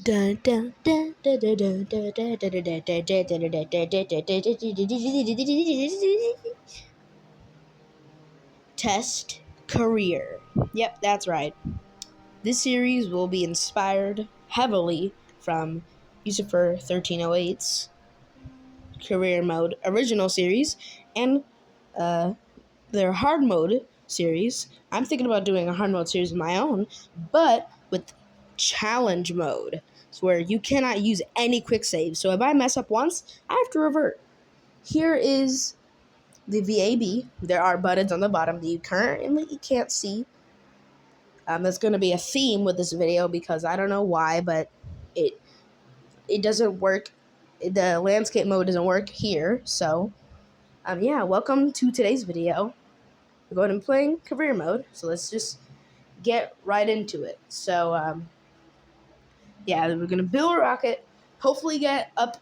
Test career. Yep, that's right. This series will be inspired heavily from Lucifer 1308's career mode original series and their hard mode series. I'm thinking about doing a hard mode series of my own, but with challenge mode. It's where you cannot use any quick saves. So if I mess up once, I have to revert. Here is the VAB. There are buttons on the bottom that you currently can't see. There's going to be a theme with this video because I don't know why, but it doesn't work. The landscape mode doesn't work here. So, yeah, welcome to today's video. We're going to be playing career mode. So let's just get right into it. So, yeah, we're going to build a rocket, hopefully get up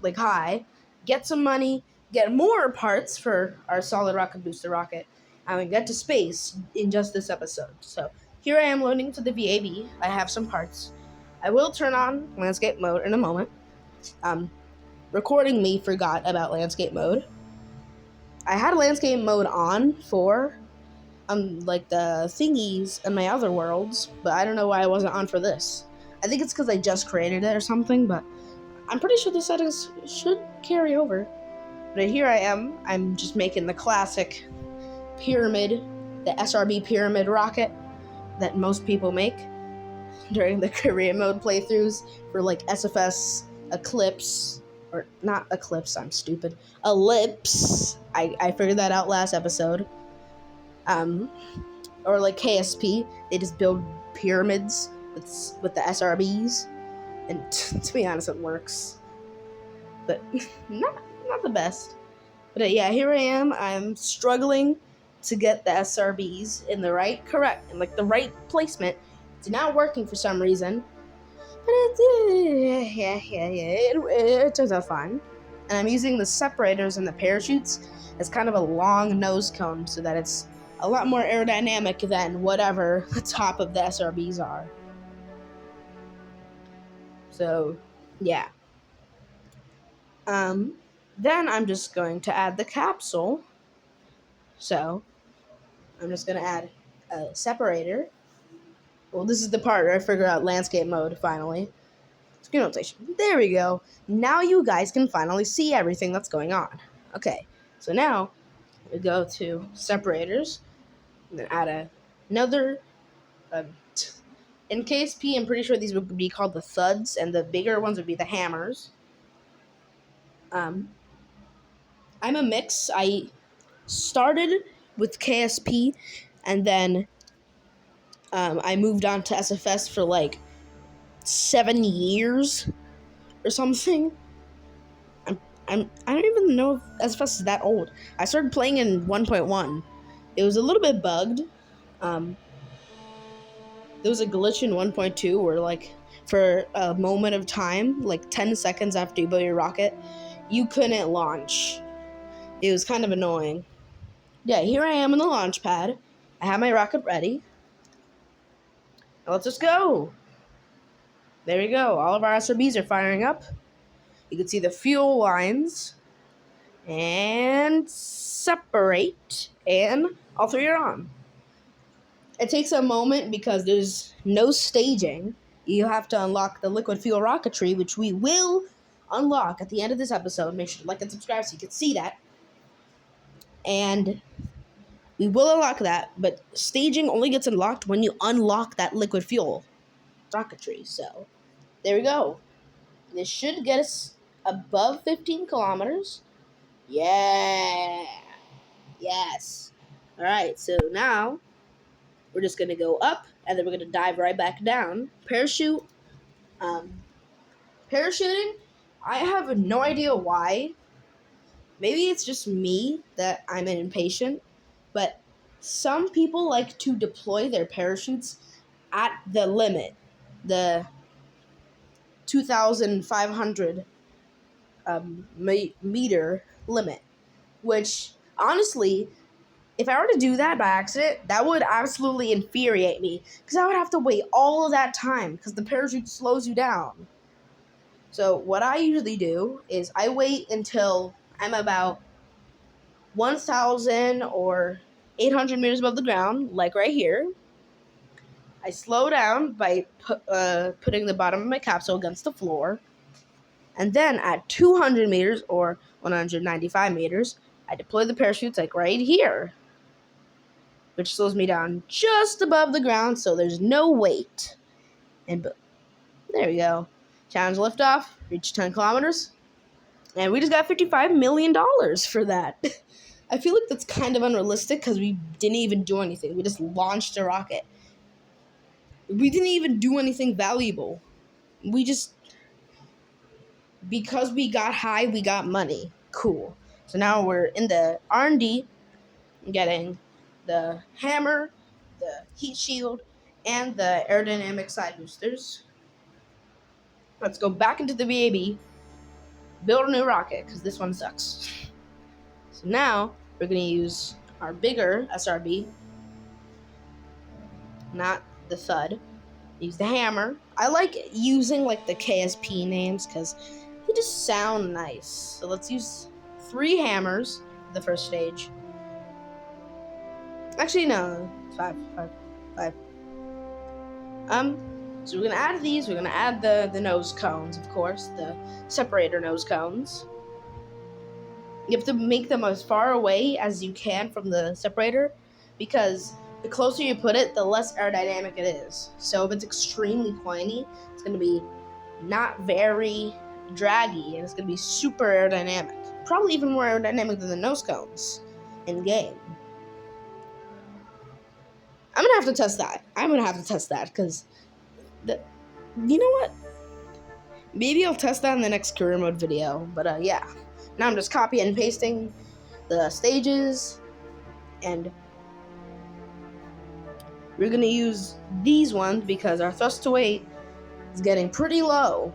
like high, get some money, get more parts for our solid rocket booster rocket, and we get to space in just this episode. So here I am loading to the VAB. I have some parts. I will turn on landscape mode in a moment. Recording me forgot about landscape mode. I had landscape mode on for like the thingies in my other worlds, but I don't know why it wasn't on for this. I think it's because I just created it or something, but I'm pretty sure the settings should carry over. But here I am. I'm just making the classic pyramid, the SRB pyramid rocket that most people make during the career mode playthroughs for like SFS, Eclipse, or not Eclipse, I'm stupid. Ellipse. I figured that out last episode. Or like KSP, they just build pyramids with the SRBs. And to be honest, it works. But not the best. But yeah, here I am. I'm struggling to get the SRBs in the right placement. It's not working for some reason. But it turns out fine. And I'm using the separators and the parachutes as kind of a long nose cone so that it's a lot more aerodynamic than whatever the top of the SRBs are. So, yeah. Then I'm just going to add the capsule. So, I'm just going to add a separator. Well, this is the part where I figure out landscape mode, finally. Screen rotation. There we go. Now you guys can finally see everything that's going on. Okay, so now we go to separators. And then add another... in KSP, I'm pretty sure these would be called the thuds, and the bigger ones would be the hammers. I'm a mix. I started with KSP, and then I moved on to SFS for like 7 years or something. I don't even know if SFS is that old. I started playing in 1.1. It was a little bit bugged. There was a glitch in 1.2 where, like, for a moment of time, like 10 seconds after you build your rocket, you couldn't launch. It was kind of annoying. Yeah, here I am in the launch pad. I have my rocket ready. Now let's just go. There we go. All of our SRBs are firing up. You can see the fuel lines. And separate. And all three are on. It takes a moment because there's no staging. You have to unlock the liquid fuel rocketry, which we will unlock at the end of this episode. Make sure to like and subscribe so you can see that. And we will unlock that, but staging only gets unlocked when you unlock that liquid fuel rocketry. So, there we go. This should get us above 15 kilometers. Yeah. Yes. Alright, so now we're just going to go up, and then we're going to dive right back down. Parachute. Parachuting, I have no idea why. Maybe it's just me that I'm impatient, but some people like to deploy their parachutes at the limit, the 2,500 meter limit, which honestly, if I were to do that by accident, that would absolutely infuriate me because I would have to wait all of that time because the parachute slows you down. So what I usually do is I wait until I'm about 1,000 or 800 meters above the ground, like right here. I slow down by putting the bottom of my capsule against the floor. And then at 200 meters or 195 meters, I deploy the parachutes like right here, which slows me down just above the ground so there's no weight. And boom. There we go. Challenge liftoff, reach 10 kilometers. And we just got $55 million for that. I feel like that's kind of unrealistic because we didn't even do anything. We just launched a rocket. We didn't even do anything valuable. We just, because we got high, we got money. Cool. So now we're in the R&D, getting the hammer, the heat shield, and the aerodynamic side boosters. Let's go back into the VAB, build a new rocket, because this one sucks. So now we're going to use our bigger SRB, not the Thud. Use the hammer. I like using like the KSP names because they just sound nice. So let's use 3 hammers for the first stage. Actually, no, 5. So we're gonna add these. We're gonna add the nose cones, of course, the separator nose cones. You have to make them as far away as you can from the separator because the closer you put it, the less aerodynamic it is. So if it's extremely pointy, it's going to be not very draggy, and it's going to be super aerodynamic. Probably even more aerodynamic than the nose cones in game. I'm going to have to test that because, you know what? Maybe I'll test that in the next career mode video. But yeah, now I'm just copying and pasting the stages, and we're going to use these ones because our thrust to weight is getting pretty low.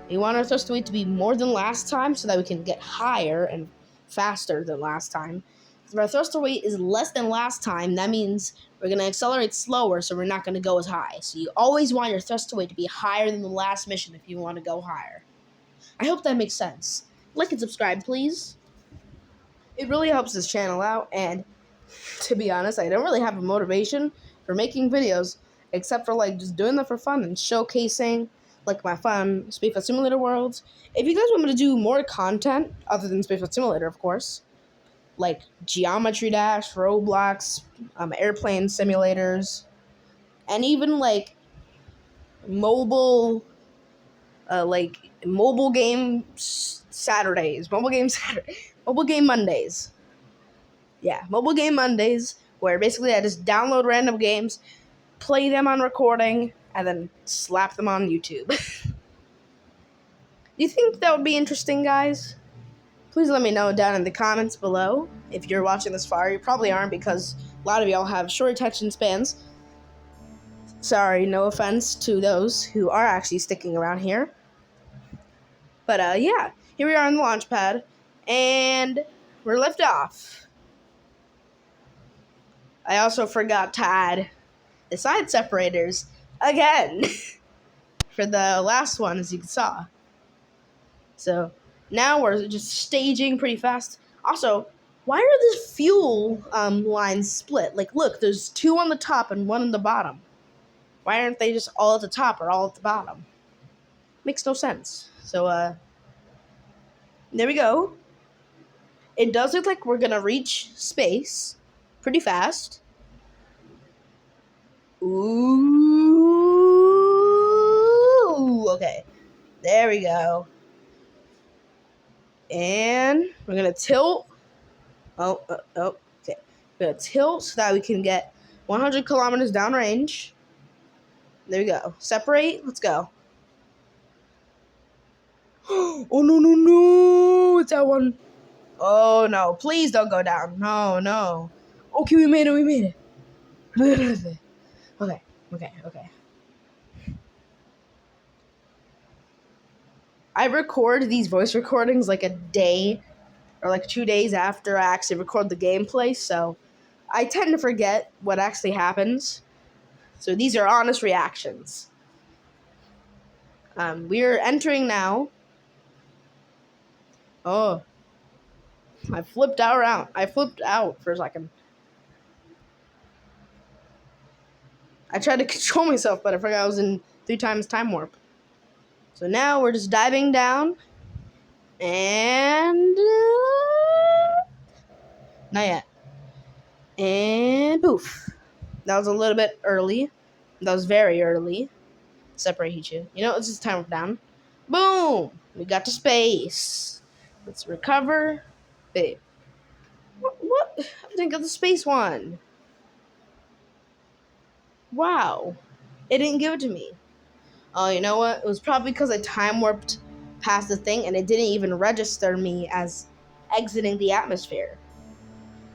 We want our thrust to weight to be more than last time so that we can get higher and faster than last time. If our thrust to weight is less than last time, that means we're going to accelerate slower, so we're not going to go as high. So you always want your thrust to weight to be higher than the last mission if you want to go higher. I hope that makes sense. Like and subscribe, please. It really helps this channel out, and to be honest, I don't really have a motivation for making videos except for like just doing them for fun and showcasing like my fun Spaceflight Simulator worlds. If you guys want me to do more content other than Spaceflight Simulator, of course, like Geometry Dash, Roblox, airplane simulators, and even like mobile game Saturdays, mobile game Mondays. Yeah, mobile game Mondays, where basically I just download random games, play them on recording, and then slap them on YouTube. Do you think that would be interesting, guys? Please let me know down in the comments below. If you're watching this far, you probably aren't because a lot of y'all have short attention spans. Sorry, no offense to those who are actually sticking around here. But yeah, here we are on the launch pad, and we're lift off. I also forgot to add the side separators again for the last one, as you saw. So now we're just staging pretty fast. Also, why are the fuel lines split? Like, look, there's 2 on the top and 1 on the bottom. Why aren't they just all at the top or all at the bottom? Makes no sense. So, there we go. It does look like we're gonna reach space pretty fast. Ooh, okay. There we go. And we're gonna tilt. Okay. We're gonna tilt so that we can get 100 kilometers downrange. There we go. Separate. Let's go. Oh, no. It's that one. Oh, no. Please don't go down. No. Okay, we made it. Okay. I record these voice recordings like a day or like 2 days after I actually record the gameplay, so I tend to forget what actually happens. So these are honest reactions. We're entering now. Oh, I flipped out for a second. I tried to control myself, but I forgot I was in 3 times time warp. So now we're just diving down. And... not yet. And poof. That was a little bit early. That was very early. Separate Hichu. You know, let's just time it down. Boom! We got to space. Let's recover. Babe. What? I didn't get the space one. Wow. It didn't give it to me. Oh, you know what? It was probably because I time warped past the thing and it didn't even register me as exiting the atmosphere.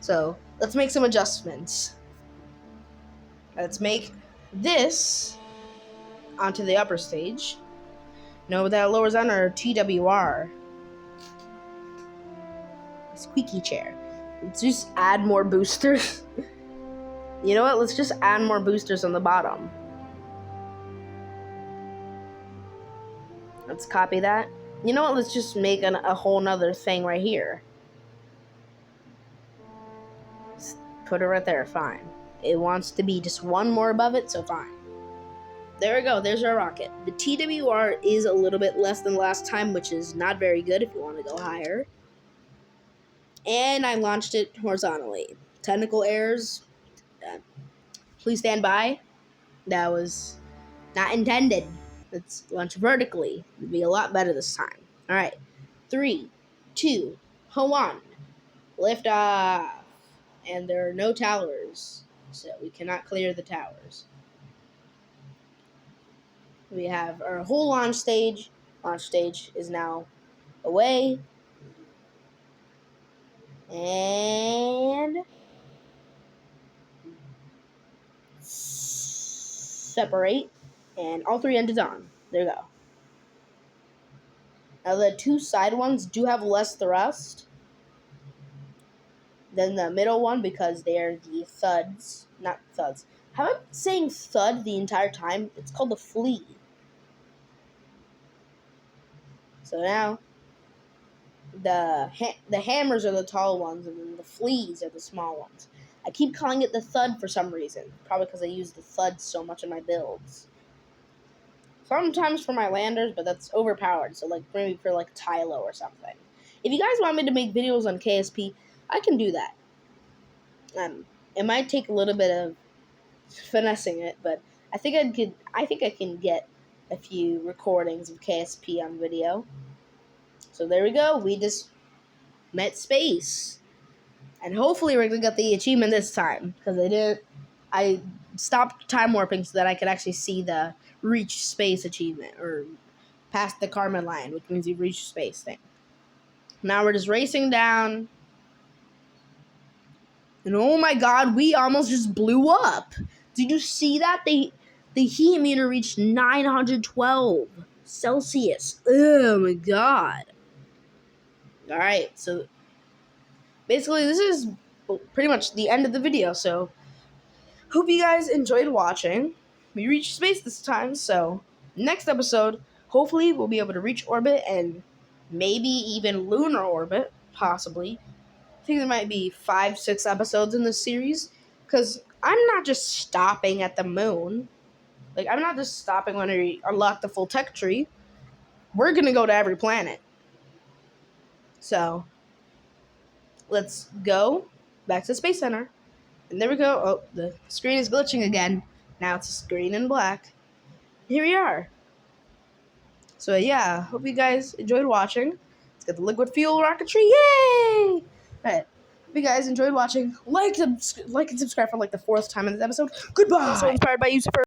So, let's make some adjustments. Let's make this onto the upper stage. No, that lowers down our TWR. Squeaky chair. Let's just add more boosters. You know what? Let's just add more boosters on the bottom. Let's copy that. You know what? Let's just make a whole nother thing right here. Let's put it right there. Fine. It wants to be just one more above it, so fine. There we go. There's our rocket. The TWR is a little bit less than last time, which is not very good if you want to go higher. And I launched it horizontally. Technical errors. Please stand by. That was not intended. Let's launch vertically. It'll be a lot better this time. All right. 3, 2, 1. Lift off. And there are no towers, so we cannot clear the towers. We have our whole launch stage. Launch stage is now away. And separate. And all 3 engines on. There you go. Now the 2 side ones do have less thrust than the middle one because they're the thuds. Not thuds. How am I saying thud the entire time? It's called the flea. So now the hammers are the tall ones and then the fleas are the small ones. I keep calling it the thud for some reason. Probably because I use the thud so much in my builds. Sometimes for my landers, but that's overpowered. So like maybe for like Tylo or something. If you guys want me to make videos on KSP, I can do that. It might take a little bit of finessing it, but I think I can get a few recordings of KSP on video. So there we go. We just met space. And hopefully we're going to get the achievement this time. Because I stopped time warping so that I could actually see the reach space achievement. Or past the Karman line, which means you've reached space thing. Now we're just racing down. And oh my god, we almost just blew up. Did you see that? The heat meter reached 912 Celsius. Oh my god. Alright, so basically this is pretty much the end of the video. So hope you guys enjoyed watching. We reached space this time, so next episode, hopefully we'll be able to reach orbit and maybe even lunar orbit, possibly. I think there might be 5-6 episodes in this series, because I'm not just stopping at the moon. Like, I'm not just stopping when we unlock the full tech tree. We're going to go to every planet. So, let's go back to the Space Center. And there we go. Oh, the screen is glitching again. Now it's green and black. Here we are. So, yeah, hope you guys enjoyed watching. Let's get the liquid fuel rocketry. Yay! Alright, if you guys enjoyed watching, like and subscribe for like the 4th time in this episode. Goodbye! Also inspired by you,